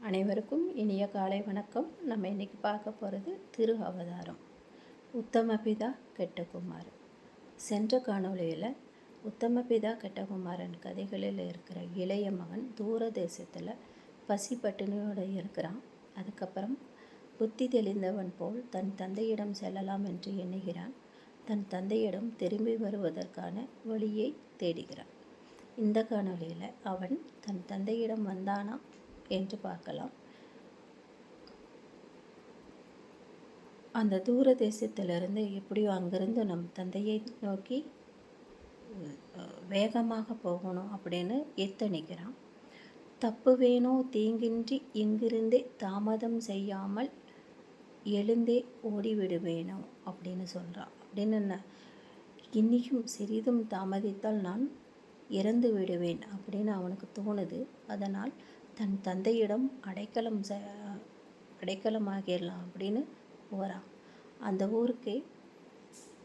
அனைவருக்கும் இனிய காலை வணக்கம். நம்ம இன்றைக்கி பார்க்க போகிறது திரு அவதாரம். உத்தமபிதா கெட்டகுமாரன். சென்ற காணொளியில் உத்தமபிதா கெட்டகுமாரன் கதைகளில் இருக்கிற இளைய மகன் தூர தேசத்தில் பசி பட்டினியோடு இருக்கிறான். அதுக்கப்புறம் புத்தி தெளிந்தவன் போல் தன் தந்தையிடம் செல்லலாம் என்று எண்ணுகிறான். தன் தந்தையிடம் திரும்பி வருவதற்கான வழியை தேடுகிறான். இந்த காணொளியில் அவன் தன் தந்தையிடம் வந்தானா என்று பார்க்கலாம். அந்த தூர தேசத்திலிருந்து எப்படியோ அங்கிருந்து நம் தந்தையை நோக்கி வேகமாக போகணும் அப்படின்னு எத்தனிக்கிறான். தப்பு வேணோ தீங்கின்றி இங்கிருந்தே தாமதம் செய்யாமல் எழுந்தே ஓடிவிடுவேனோ அப்படின்னு சொல்கிறான். அப்படின்னு என்ன, இன்னியும் சிறிதும் தாமதித்தால் நான் இறந்து விடுவேன் அப்படின்னு அவனுக்கு தோணுது. அதனால் தன் தந்தையிடம் அடைக்கலமாகிடலாம் அப்படின்னு போகிறான். அந்த ஊருக்கு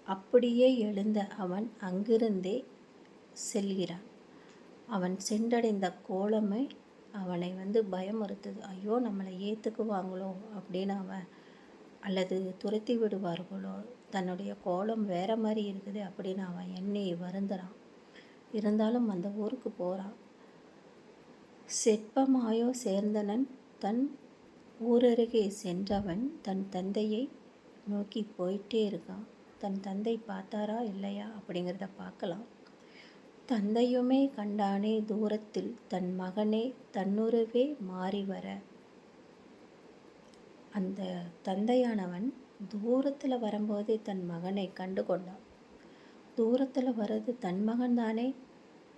அப்படியே எழுந்த அவன் அங்கிருந்தே செல்கிறான். அவன் சென்றடைந்த கோலமே அவனை பயமுறுத்துது. ஐயோ, நம்மளை ஏற்றுக்குவாங்களோ அப்படின்னு அவன், அல்லது துரத்தி விடுவார்களோ, தன்னுடைய கோலம் வேறு மாதிரி இருக்குது அப்படின்னு அவன் எண்ணி வருந்துறான். இருந்தாலும் அந்த ஊருக்கு போகிறான். செப்பமாயோ சேர்ந்தனன் தன் ஊரருகே சென்றவன் தன் தந்தையை நோக்கி போயிட்டே இருக்கான். தன் தந்தை பார்த்தாரா இல்லையா அப்படிங்கிறத பார்க்கலாம். தந்தையுமே கண்டானே தூரத்தில் தன் மகனே தன்னுருவே மாறி வர. அந்த தந்தையானவன் தூரத்தில் வரும்போதே தன் மகனை கண்டு கொண்டான். தூரத்தில் வர்றது தன் மகன் தானே,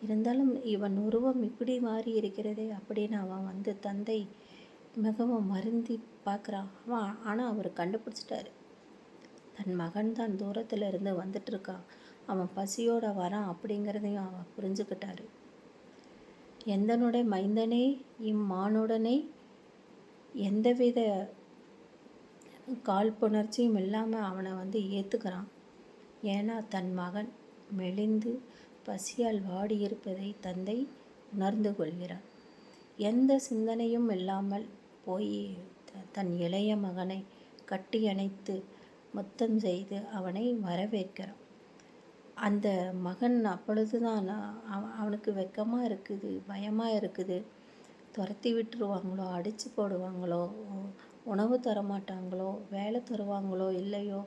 இருந்தாலும் இவன் உருவம் இப்படி மாறி இருக்கிறதே அப்படின்னு அவன் தந்தை மிகவும் வருந்தி பார்க்குறான். ஆனால் அவர் கண்டுபிடிச்சிட்டாரு, தன் மகன் தான் தூரத்தில் இருந்து வந்துட்டுருக்கான், அவன் பசியோடு வரான் அப்படிங்கிறதையும் அவன் புரிஞ்சுக்கிட்டாரு. எந்தனுடைய மைந்தனே இம்மானுடனே எந்தவித காழ்ப்புணர்ச்சியும் இல்லாமல் அவனை ஏற்றுக்கிறான். ஏன்னா தன் மகன் மெலிந்து பசியால் வாடியிருப்பதை தந்தை உணர்ந்து கொள்கிறான். எந்த சிந்தனையும் இல்லாமல் போய் தன் இளைய மகனை கட்டி அணைத்து முத்தம் செய்து அவனை வரவேற்கிறான். அந்த மகன் அப்பொழுதுதான் அவனுக்கு வெக்கமாக இருக்குது, பயமாக இருக்குது. துரத்தி விட்டுருவாங்களோ, அடித்து போடுவாங்களோ, உணவு தரமாட்டாங்களோ, வேலை தருவாங்களோ இல்லையோ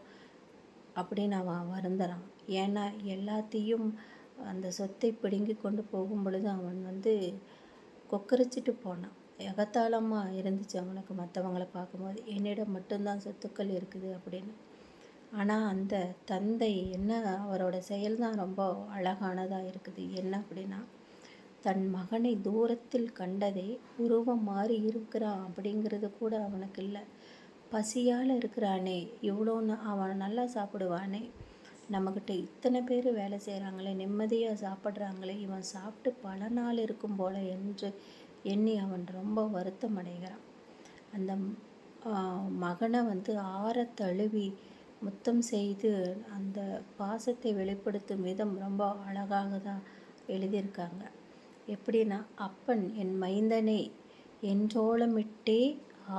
அப்படின்னு அவன் வருந்துறான். ஏன்னா எல்லாத்தையும் அந்த சொத்தை பிடுங்கி கொண்டு போகும் பொழுது அவன் கொக்கரிச்சிட்டு போனான். எகத்தாளமாக இருந்துச்சு அவனுக்கு மற்றவங்களை பார்க்கும்போது, என்னிடம் மட்டும்தான் சொத்துக்கள் இருக்குது அப்படின்னு. ஆனால் அந்த தந்தை அவரோட செயல் தான் ரொம்ப அழகானதாக இருக்குது. என்ன அப்படின்னா, தன் மகனை தூரத்தில் கண்டதே உருவம் மாறி இருக்கிறான் அப்படிங்கிறது கூட அவனுக்கு இல்லை. பசியால் இருக்கிறானே, இவ்வளோன்னு அவன் நல்லா சாப்பிடுவானே, நம்மக்கிட்ட இத்தனை பேர் வேலை செய்கிறாங்களே, நிம்மதியாக சாப்பிட்றாங்களே, இவன் சாப்பிட்டு பல நாள் இருக்கும் போல என்று எண்ணி அவன் ரொம்ப வருத்தம் அடைகிறான். அந்த மகனை ஆற தழுவி முத்தம் செய்து அந்த பாசத்தை வெளிப்படுத்தும் விதம் ரொம்ப அழகாக தான் எழுதியிருக்காங்க. எப்படின்னா, அப்பன் என் மைந்தனே என்றோளமிட்டே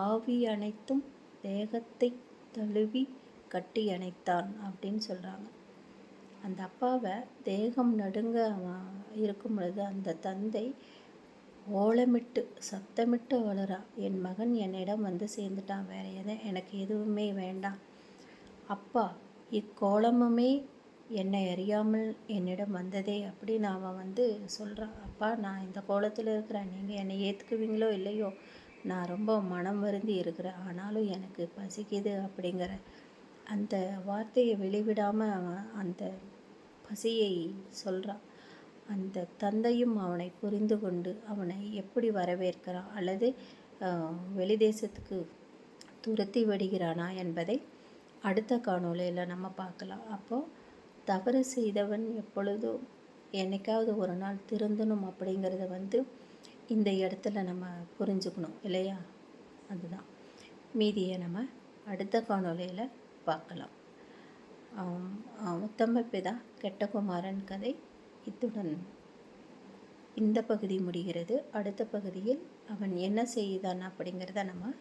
ஆவி அனைத்தும் தேகத்தை தழுவி கட்டி அணைத்தான் அப்படின்னு சொல்கிறாங்க. அந்த அப்பாவை தேகம் நடுங்க இருக்கும் பொழுது அந்த தந்தை ஓலமிட்டு சத்தமிட்டு வளரா, என் மகன் என்னிடம் சேர்ந்துட்டான், வேறு எனக்கு எதுவுமே வேண்டாம் அப்பா, இக்கோலமுமே என்னை அறியாமல் என்னிடம் வந்ததே அப்படின்னு அவன் சொல்கிறான். அப்பா, நான் இந்த கோலத்தில் இருக்கிறேன், நீங்கள் என்னை ஏற்றுக்குவீங்களோ இல்லையோ, நான் ரொம்ப மனம் வருந்தி இருக்கிறேன், ஆனாலும் எனக்கு பசிக்குது அப்படிங்கிற அந்த வார்த்தையை வெளிவிடாமல் அவன் அந்த பசியை சொல்கிறான். அந்த தந்தையும் அவனை புரிந்து கொண்டு அவனை எப்படி வரவேற்கிறான் அல்லது வெளிதேசத்துக்கு துரத்தி விடுகிறானா என்பதை அடுத்த காணொளியில் நம்ம பார்க்கலாம். அப்போது தவறு செய்தவன் எப்பொழுதும் என்னைக்காவது ஒரு நாள் திருந்தணும் அப்படிங்கிறத இந்த இடத்துல நம்ம புரிஞ்சுக்கணும் இல்லையா? அதுதான். மீதியை நம்ம அடுத்த காணொளியில் பார்க்கலாம். உத்தமபிதா கெட்டகுமாரன் கதை இத்துடன் இந்த பகுதி முடிகிறது. அடுத்த பகுதியில் அவன் என்ன செய்தான் அப்படிங்கிறத நம்ம